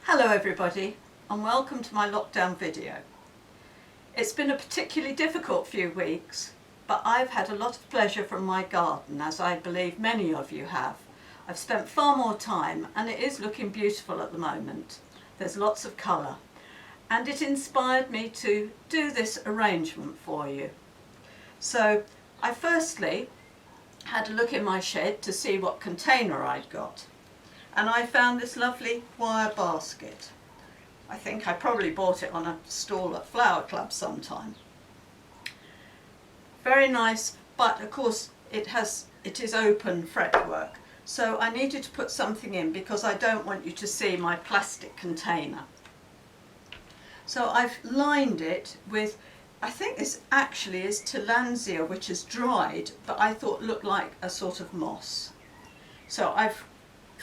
Hello everybody and welcome to my lockdown video. It's been a particularly difficult few weeks, but I've had a lot of pleasure from my garden, as I believe many of you have. I've spent far more time and it is looking beautiful at the moment. There's lots of colour and it inspired me to do this arrangement for you. So I firstly had a look in my shed to see what container I'd got. And I found this lovely wire basket. I think I probably bought it on a stall at Flower Club sometime. Very nice, but of course it is open fretwork. So I needed to put something in because I don't want you to see my plastic container. So I've lined it with, I think this actually is tillandsia, which is dried, but I thought looked like a sort of moss. So I've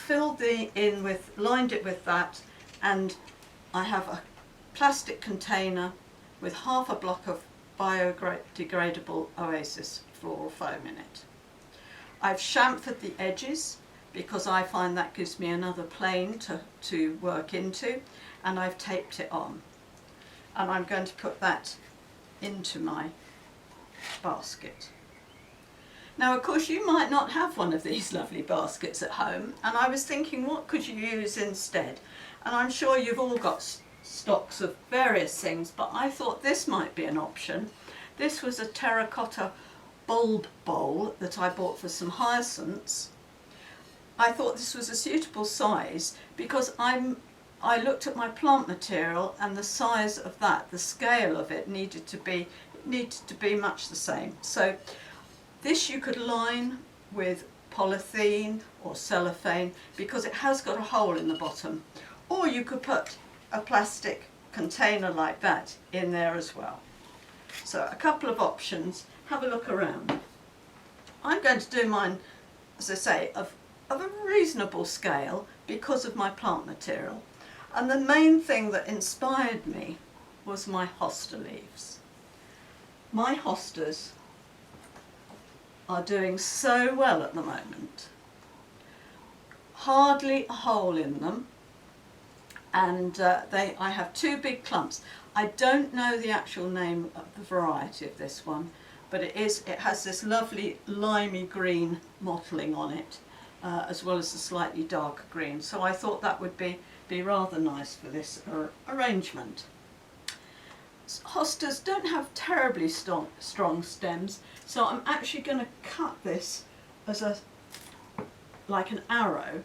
lined it with that, and I have a plastic container with half a block of biodegradable Oasis floral foam in it. I've chamfered the edges because I find that gives me another plane to work into, and I've taped it on. And I'm going to put that into my basket. Now of course you might not have one of these lovely baskets at home, and I was thinking what could you use instead? And I'm sure you've all got stocks of various things, but I thought this might be an option. This was a terracotta bulb bowl that I bought for some hyacinths. I thought this was a suitable size because I looked at my plant material and the size of that, the scale of it needed to be much the same. So this you could line with polythene or cellophane because it has got a hole in the bottom, or you could put a plastic container like that in there as well. So a couple of options. Have a look around. I'm going to do mine, as I say, of a reasonable scale because of my plant material, and the main thing that inspired me was my hosta leaves. My hostas are doing so well at the moment. Hardly a hole in them, and I have two big clumps. I don't know the actual name of the variety of this one, but it has this lovely limey green mottling on it, as well as a slightly darker green. So I thought that would be rather nice for this arrangement. Hostas don't have terribly strong stems, so I'm actually going to cut this as like an arrow,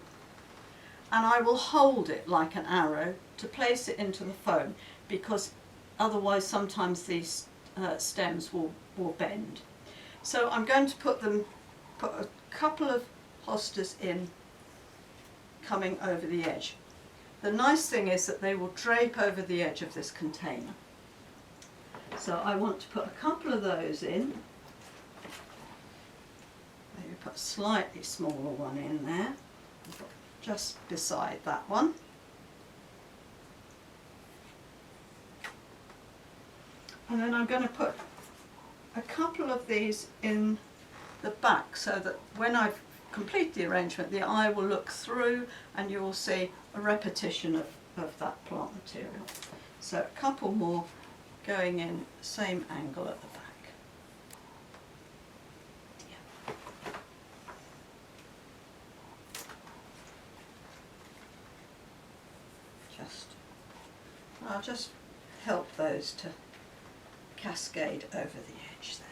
and I will hold it like an arrow to place it into the foam, because otherwise sometimes these stems will bend. So I'm going to put a couple of hostas in, coming over the edge. The nice thing is that they will drape over the edge of this container. So I want to put a couple of those in. Maybe put a slightly smaller one in there, just beside that one. And then I'm going to put a couple of these in the back so that when I complete the arrangement, the eye will look through and you will see a repetition of that plant material. So a couple more going in same angle at the back. Yeah. I'll just help those to cascade over the edge there.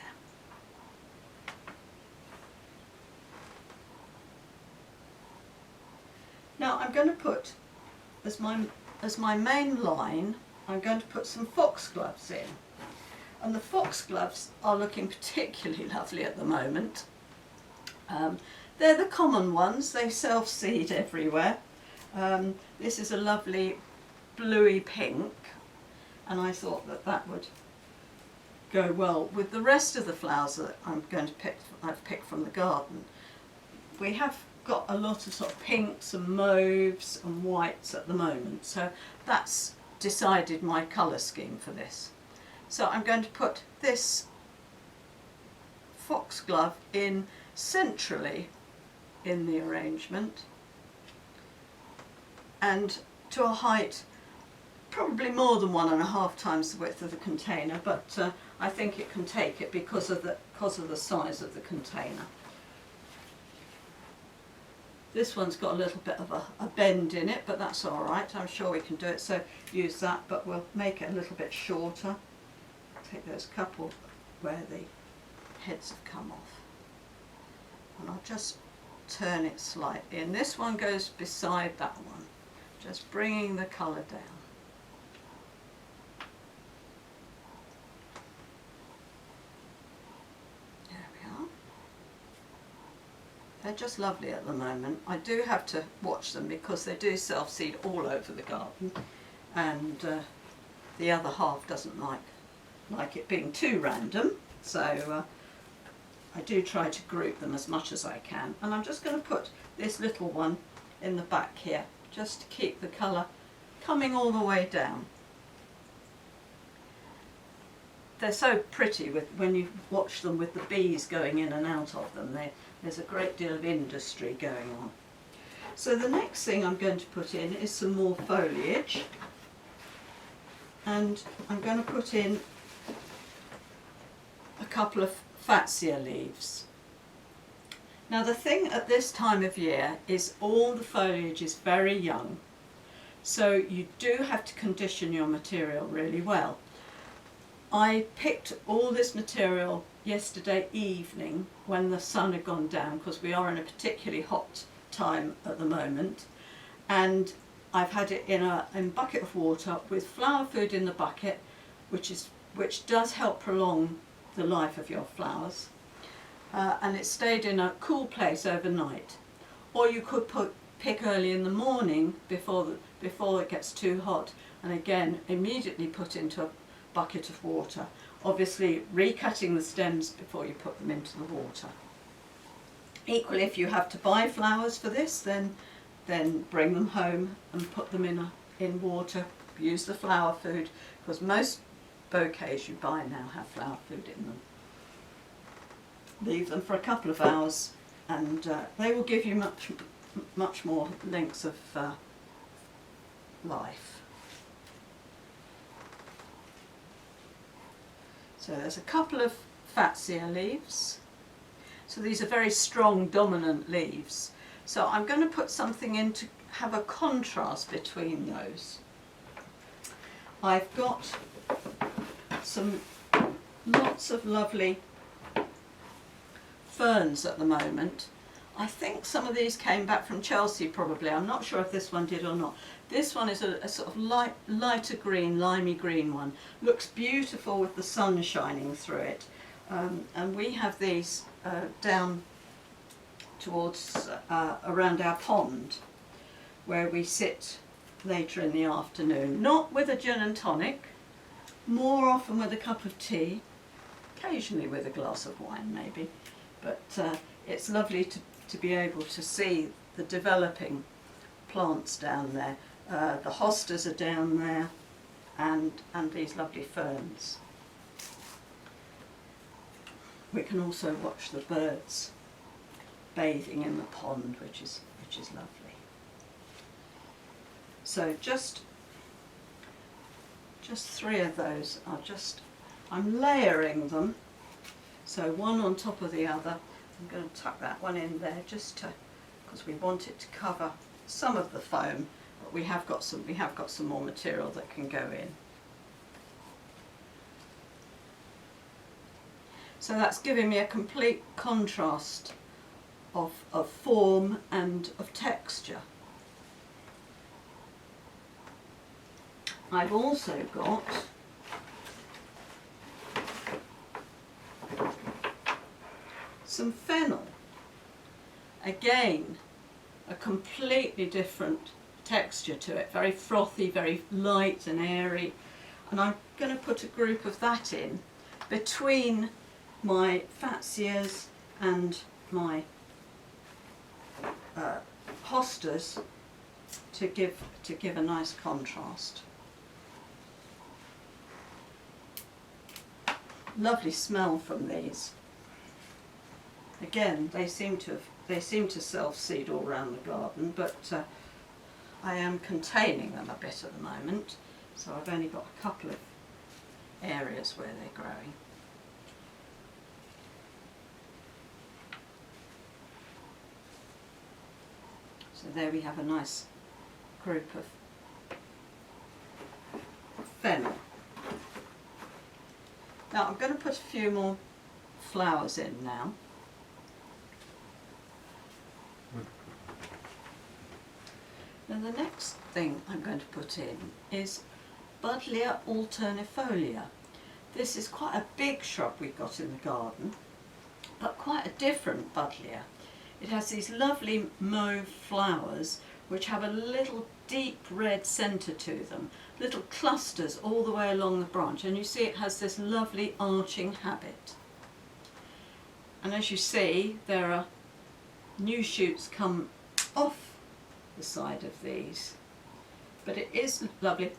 Now I'm going to put, as my main line, I'm going to put some foxgloves in, and the foxgloves are looking particularly lovely at the moment. They're the common ones, they self-seed everywhere. This is a lovely bluey pink, and I thought that would go well with the rest of the flowers that I've picked from the garden. We have got a lot of sort of pinks and mauves and whites at the moment, so that's decided my colour scheme for this. So I'm going to put this foxglove in centrally in the arrangement, and to a height probably more than 1.5 times the width of the container, but I think it can take it because of the size of the container. This one's got a little bit of a bend in it, but that's all right. I'm sure we can do it, so use that, but we'll make it a little bit shorter. Take those couple where the heads have come off. And I'll just turn it slightly. And this one goes beside that one, just bringing the colour down. They're just lovely at the moment. I do have to watch them because they do self-seed all over the garden, and the other half doesn't like it being too random, so I do try to group them as much as I can. And I'm just going to put this little one in the back here just to keep the colour coming all the way down. They're so pretty when you watch them with the bees going in and out of them. There's a great deal of industry going on. So the next thing I'm going to put in is some more foliage, and I'm going to put in a couple of fatsia leaves. Now the thing at this time of year is all the foliage is very young, so you do have to condition your material really well. I picked all this material yesterday evening when the sun had gone down, because we are in a particularly hot time at the moment, and I've had it in a bucket of water with flower food in the bucket, which does help prolong the life of your flowers, and it stayed in a cool place overnight. Or you could pick early in the morning before it gets too hot, and again immediately put into a bucket of water, obviously recutting the stems before you put them into the water. Equally, if you have to buy flowers for this, then bring them home and put them in water. Use the flower food, because most bouquets you buy now have flower food in them. Leave them for a couple of hours, and they will give you much more lengths of life. So there's a couple of fatsia leaves. So these are very strong, dominant leaves. So I'm going to put something in to have a contrast between those. I've got lots of lovely ferns at the moment. I think some of these came back from Chelsea probably. I'm not sure if this one did or not. This one is a sort of lighter green, limey green one. Looks beautiful with the sun shining through it. And we have these down towards around our pond, where we sit later in the afternoon. Not with a gin and tonic, more often with a cup of tea, occasionally with a glass of wine maybe. But it's lovely to be able to see the developing plants down there. The hostas are down there, and these lovely ferns. We can also watch the birds bathing in the pond, which is lovely. So just 3 of those I'm layering them, so one on top of the other. I'm going to tuck that one in there because we want it to cover some of the foam, but we have got some more material that can go in. So that's giving me a complete contrast of form and of texture. I've also got some fennel. Again, a completely different texture to it, very frothy, very light and airy. And I'm going to put a group of that in between my fatsias and my hostas to give a nice contrast. Lovely smell from these. Again, they seem to self-seed all around the garden, but I am containing them a bit at the moment, so I've only got a couple of areas where they're growing. So there we have a nice group of fennel. Now I'm going to put a few more flowers in now. Now the next thing I'm going to put in is Buddleia alternifolia. This is quite a big shrub we've got in the garden, but quite a different Buddleia. It has these lovely mauve flowers which have a little deep red centre to them, little clusters all the way along the branch, and you see it has this lovely arching habit. And as you see, there are new shoots come off the side of these, but it is lovely. It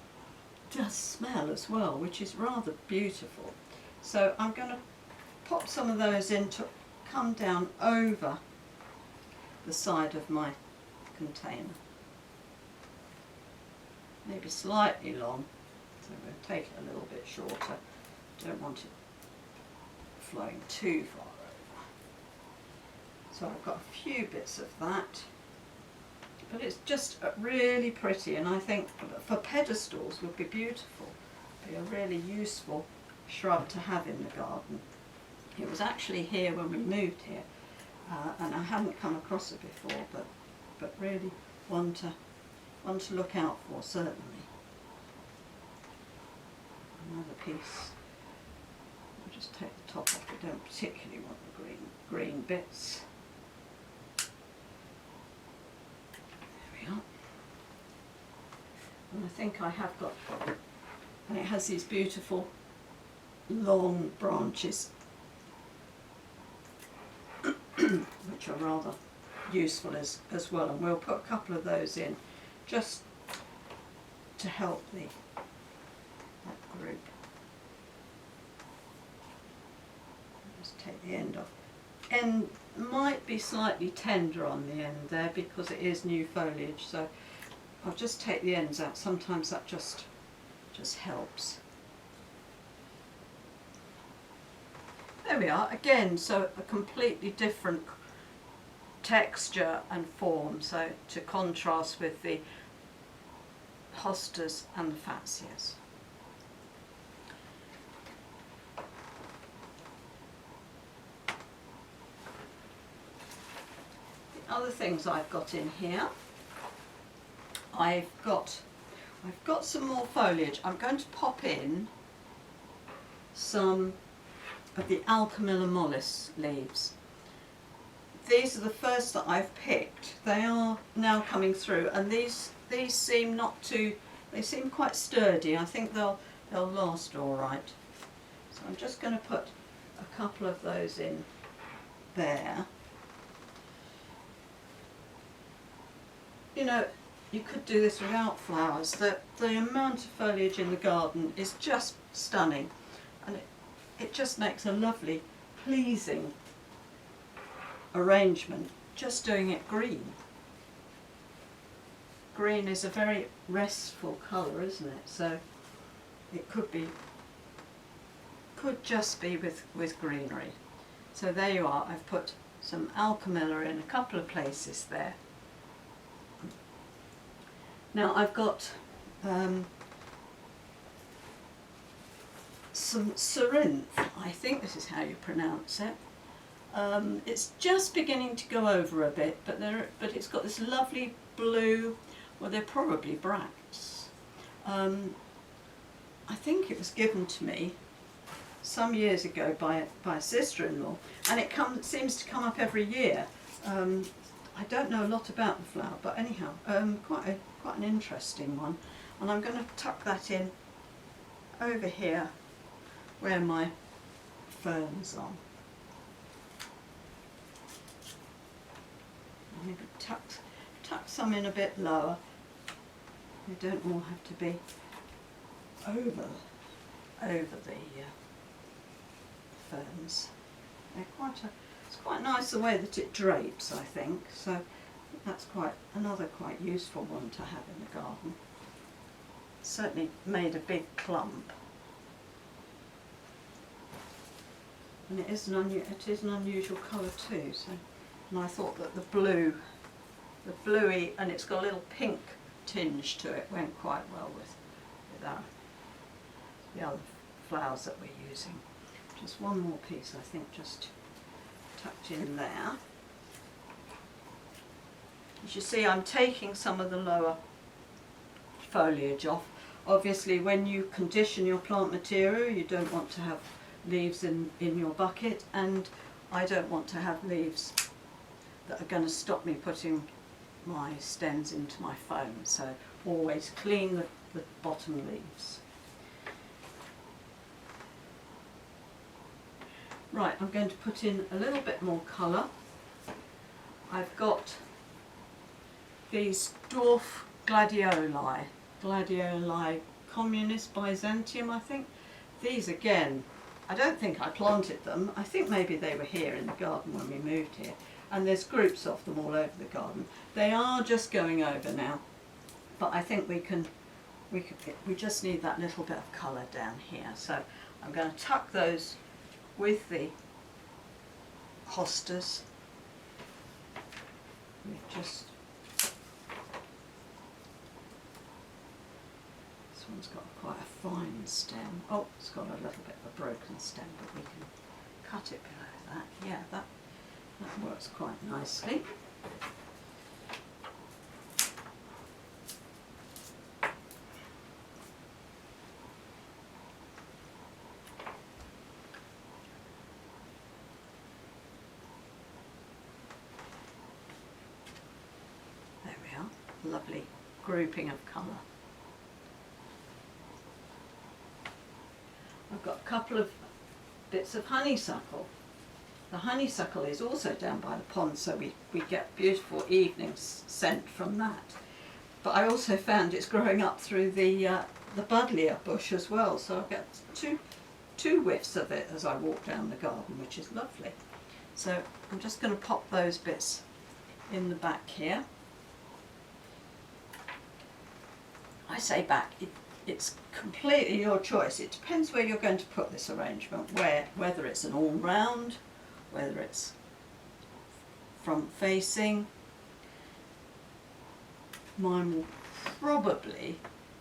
does smell as well, which is rather beautiful. So I'm going to pop some of those in to come down over the side of my container. Maybe slightly long, so I'm going to take it a little bit shorter. Don't want it flowing too far over. So I've got a few bits of that, but it's just really pretty, and I think for pedestals would be beautiful. Be a really useful shrub to have in the garden. It was actually here when we moved here, and I hadn't come across it before, but really one to look out for, certainly. Another piece. I'll just take the top off. I don't particularly want the green bits. There we are. And I think I have got, and it has these beautiful long branches which are rather useful as well, and we'll put a couple of those in just to help that group. Just take the end off. End might be slightly tender on the end there because it is new foliage, so I'll just take the ends out. Sometimes that just helps. There we are again, so a completely different texture and form, so to contrast with the hostas and the fatsias. The other things I've got in here, I've got some more foliage. I'm going to pop in some of the Alchemilla mollis leaves. These are the first that I've picked. They are now coming through, and these seem they seem quite sturdy. I think they'll last all right. So I'm just going to put a couple of those in there. You know, you could do this without flowers. The amount of foliage in the garden is just stunning, and it just makes a lovely, pleasing arrangement, just doing it green. Green is a very restful colour, isn't it? So it could just be with greenery. So there you are. I've put some Alchemilla in a couple of places there. Now I've got some Cerinthe, I think this is how you pronounce it. It's just beginning to go over a bit, but it's got this lovely blue, well, they're probably bracts. I think it was given to me some years ago by a sister-in-law, and it seems to come up every year. I don't know a lot about the flower, but anyhow, quite an interesting one. And I'm going to tuck that in over here where my ferns are. Maybe tuck some in a bit lower. They don't all have to be over the ferns. It's quite nice the way that it drapes, I think. So That's another quite useful one to have in the garden. Certainly made a big clump. And it is an unusual colour too. So, and I thought that the bluey, and it's got a little pink tinge to it, went quite well with the other flowers that we're using. Just one more piece, I think, just tucked in there. As you see, I'm taking some of the lower foliage off. Obviously, when you condition your plant material, you don't want to have leaves in your bucket, and I don't want to have leaves that are going to stop me putting my stems into my foam. So always clean the bottom leaves. Right, I'm going to put in a little bit more colour. I've got these dwarf gladioli communis Byzantium, I think. These again, I don't think I planted them. I think maybe they were here in the garden when we moved here. And there's groups of them all over the garden. They are just going over now, but I think we just need that little bit of colour down here. So I'm going to tuck those with the hostas. This one's got quite a fine stem. Oh, it's got a little bit of a broken stem, but we can cut it below that. Yeah, that works quite nicely. There we are, lovely grouping of colour. I've got a couple of bits of honeysuckle. The honeysuckle is also down by the pond, so we get beautiful evening scent from that. But I also found it's growing up through the buddleia bush as well, so I get two whiffs of it as I walk down the garden, which is lovely. So I'm just going to pop those bits in the back here. I say back, it's completely your choice. It depends where you're going to put this arrangement, whether it's an all-round, whether it's front facing. Mine will probably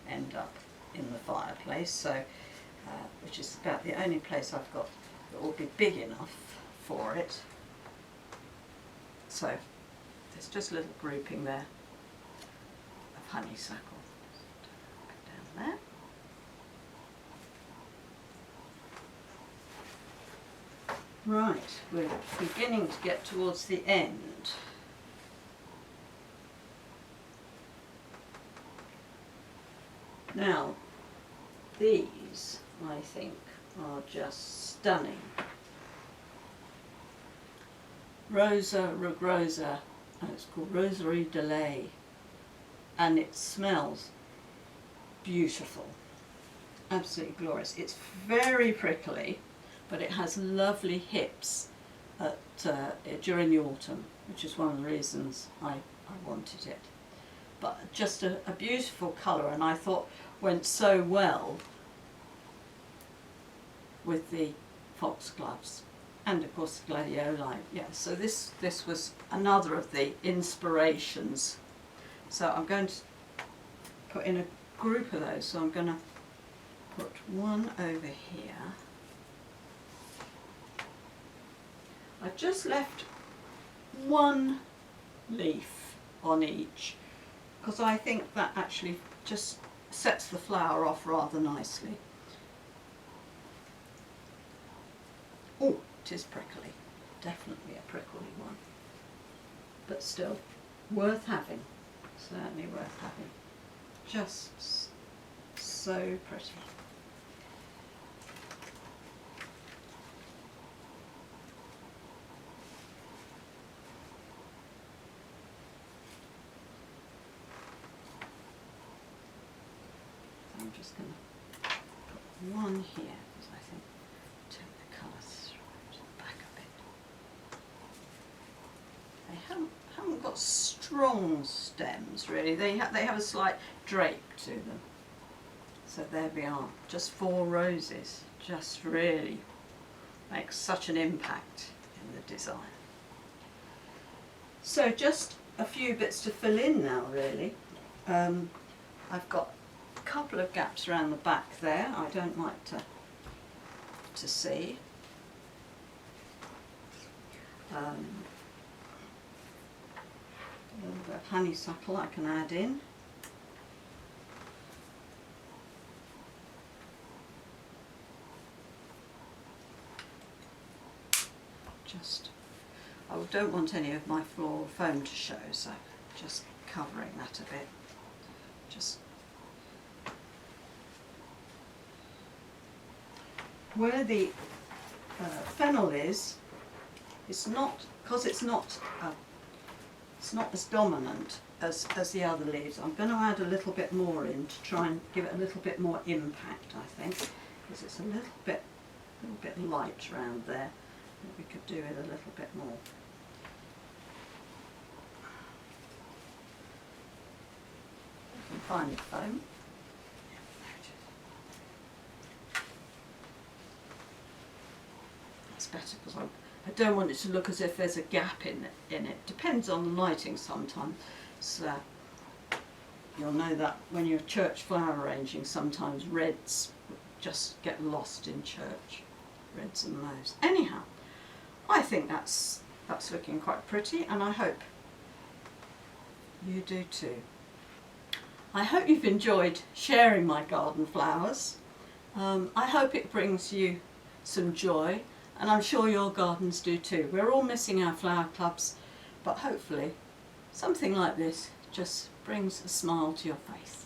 end up in the fireplace, so which is about the only place I've got that will be big enough for it. So there's just a little grouping there of honeysuckle. Down there. Right, we're beginning to get towards the end. Now, these, I think, are just stunning. Rosa rugosa, and it's called Rosary de Lay, and it smells beautiful, absolutely glorious. It's very prickly, but it has lovely hips during the autumn, which is one of the reasons I wanted it. But just a beautiful colour, and I thought went so well with the foxgloves and of course the gladioli. Yeah, so this was another of the inspirations. So I'm going to put in a group of those. So I'm going to put one over here. I've just left one leaf on each because I think that actually just sets the flower off rather nicely. Oh, it is prickly, definitely a prickly one, but still worth having, certainly worth having. Just so pretty. I'm just going to put one here because I think take the colours right to the back a bit. They haven't got strong stems really. They have a slight drape to them. So there we are, just 4 roses, just really makes such an impact in the design. So just a few bits to fill in now really. I've got a couple of gaps around the back there I don't like to see. A little bit of honeysuckle I can add in. I don't want any of my floral foam to show, so just covering that a bit. Just where the fennel is, it's not, because it's not as dominant as the other leaves. I'm going to add a little bit more in to try and give it a little bit more impact, I think, because it's a little bit light around there. We could do it a little bit more. I can find the foam. That's better because I don't want it to look as if there's a gap in it. Depends on the lighting sometimes. So you'll know that when you're church flower arranging, sometimes reds just get lost in church. Reds and mauves. Anyhow, I think that's looking quite pretty, and I hope you do too. I hope you've enjoyed sharing my garden flowers. I hope it brings you some joy, and I'm sure your gardens do too. We're all missing our flower clubs, but hopefully something like this just brings a smile to your face.